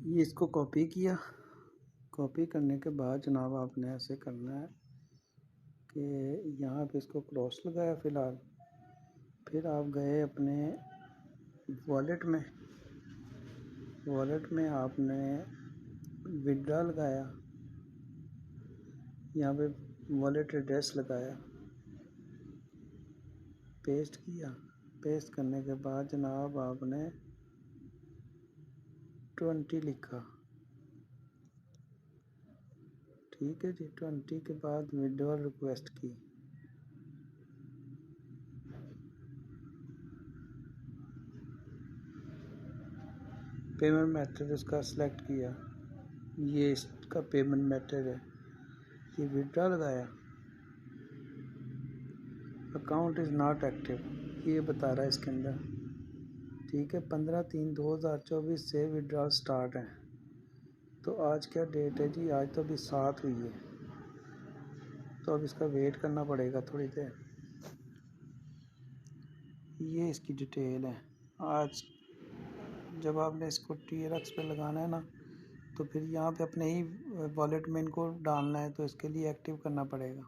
ये इसको कॉपी किया। कॉपी करने के बाद जनाब आपने ऐसे करना है कि यहाँ पे इसको क्रॉस लगाया फ़िलहाल। फिर आप गए अपने वॉलेट में आपने विड्रा लगाया, यहाँ पे वॉलेट एड्रेस लगाया, पेस्ट किया। पेस्ट करने के बाद जनाब आपने 20 लिखा, ठीक है जी। 20 के बाद विड्रॉल रिक्वेस्ट की, पेमेंट मेथड इसका सिलेक्ट किया, ये इसका पेमेंट मेथड है, ये विड्रॉ लगाया। अकाउंट इज़ नॉट एक्टिव ये बता रहा है इसके अंदर, ठीक है। 15/3/2024 से विड्रॉल स्टार्ट है। तो आज क्या डेट है जी? आज तो अभी 7 हुई है, तो अब इसका वेट करना पड़ेगा थोड़ी देर। ये इसकी डिटेल है। आज जब आपने इसको TRX पे लगाना है ना, तो फिर यहाँ पे अपने ही वॉलेट में इनको डालना है, तो इसके लिए एक्टिव करना पड़ेगा।